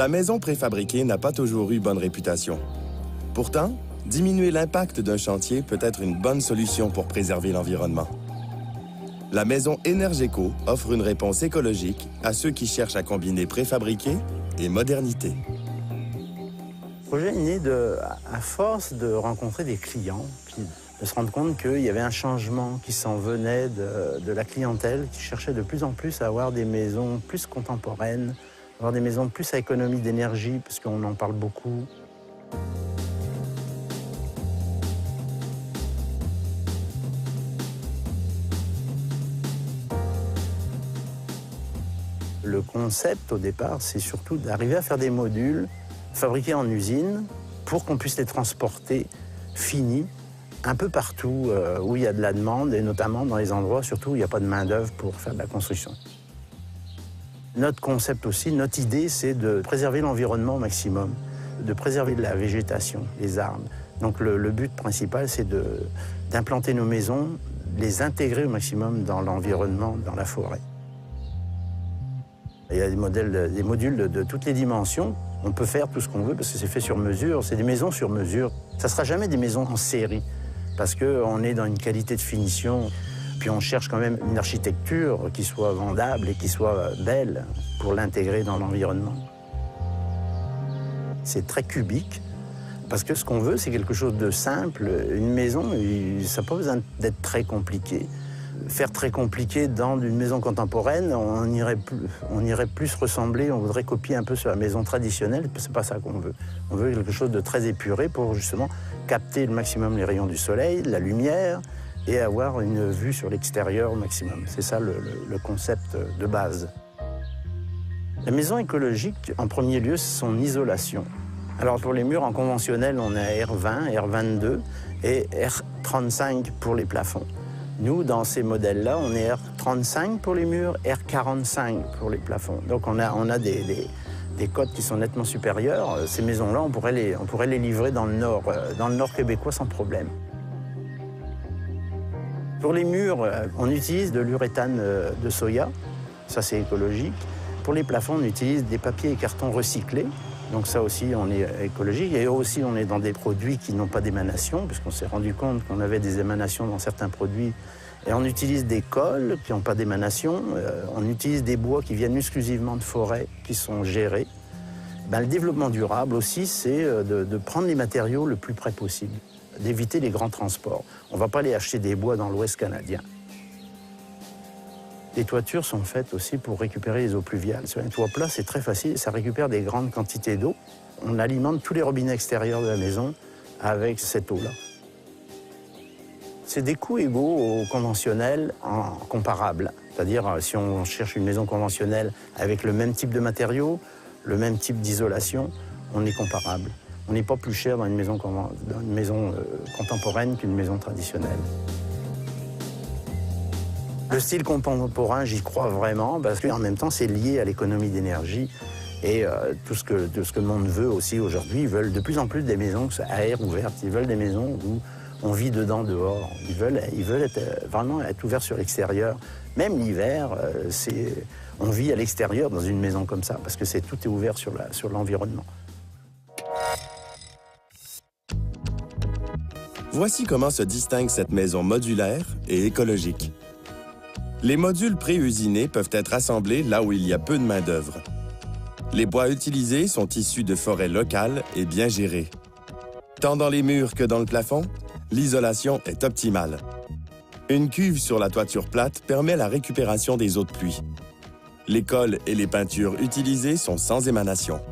La maison préfabriquée n'a pas toujours eu bonne réputation. Pourtant, diminuer l'impact d'un chantier peut être une bonne solution pour préserver l'environnement. La maison Énergéco offre une réponse écologique à ceux qui cherchent à combiner préfabriqué et modernité. Le projet est né à force de rencontrer des clients, puis de se rendre compte qu'il y avait un changement qui s'en venait de la clientèle, qui cherchait de plus en plus à avoir des maisons plus contemporaines, avoir des maisons plus à économie d'énergie, parce qu'on en parle beaucoup. Le concept, au départ, c'est surtout d'arriver à faire des modules fabriqués en usine pour qu'on puisse les transporter finis un peu partout où il y a de la demande, et notamment dans les endroits surtout où il n'y a pas de main-d'œuvre pour faire de la construction. Notre concept aussi, notre idée, c'est de préserver l'environnement au maximum, de préserver la végétation, les arbres. Donc le but principal, c'est d'implanter nos maisons, les intégrer au maximum dans l'environnement, dans la forêt. Il y a des modules de toutes les dimensions. On peut faire tout ce qu'on veut parce que c'est fait sur mesure. C'est des maisons sur mesure. Ça ne sera jamais des maisons en série parce qu'on est dans une qualité de finition. Puis on cherche quand même une architecture qui soit vendable et qui soit belle pour l'intégrer dans l'environnement. C'est très cubique parce que ce qu'on veut, c'est quelque chose de simple. Une maison, ça n'a pas besoin d'être très compliqué. Faire très compliqué dans une maison contemporaine, on irait plus ressembler, on voudrait copier un peu sur la maison traditionnelle, c'est pas ça qu'on veut. On veut quelque chose de très épuré pour justement capter le maximum les rayons du soleil, la lumière, et avoir une vue sur l'extérieur au maximum. C'est ça le concept de base. La maison écologique, en premier lieu, c'est son isolation. Alors pour les murs en conventionnel, on a R20, R22 et R35 pour les plafonds. Nous, dans ces modèles-là, on est R35 pour les murs, R45 pour les plafonds. Donc on a des codes qui sont nettement supérieurs. Ces maisons-là, on pourrait les livrer dans le nord québécois sans problème. Pour les murs, on utilise de l'uréthane de soya, ça c'est écologique. Pour les plafonds, on utilise des papiers et cartons recyclés. Donc ça aussi, on est écologique. Et aussi, on est dans des produits qui n'ont pas d'émanation, puisqu'on s'est rendu compte qu'on avait des émanations dans certains produits. Et on utilise des cols qui n'ont pas d'émanation. On utilise des bois qui viennent exclusivement de forêts, qui sont gérés. Le développement durable aussi, c'est de prendre les matériaux le plus près possible, d'éviter les grands transports. On ne va pas aller acheter des bois dans l'Ouest canadien. Les toitures sont faites aussi pour récupérer les eaux pluviales. Sur un toit plat, c'est très facile, ça récupère des grandes quantités d'eau. On alimente tous les robinets extérieurs de la maison avec cette eau-là. C'est des coûts égaux aux conventionnels comparables. C'est-à-dire, si on cherche une maison conventionnelle avec le même type de matériaux, le même type d'isolation, on est comparable. On n'est pas plus cher dans une maison contemporaine qu'une maison traditionnelle. Le style contemporain, j'y crois vraiment, parce qu'en même temps, c'est lié à l'économie d'énergie. Et tout ce que le monde veut aussi aujourd'hui, ils veulent de plus en plus des maisons à air ouvert. Ils veulent des maisons où on vit dedans, dehors. Ils veulent vraiment être ouverts sur l'extérieur. Même l'hiver, on vit à l'extérieur dans une maison comme ça, parce que tout est ouvert sur l'environnement. Voici comment se distingue cette maison modulaire et écologique. Les modules pré-usinés peuvent être assemblés là où il y a peu de main-d'œuvre. Les bois utilisés sont issus de forêts locales et bien gérées. Tant dans les murs que dans le plafond, l'isolation est optimale. Une cuve sur la toiture plate permet la récupération des eaux de pluie. Les cols et les peintures utilisées sont sans émanation.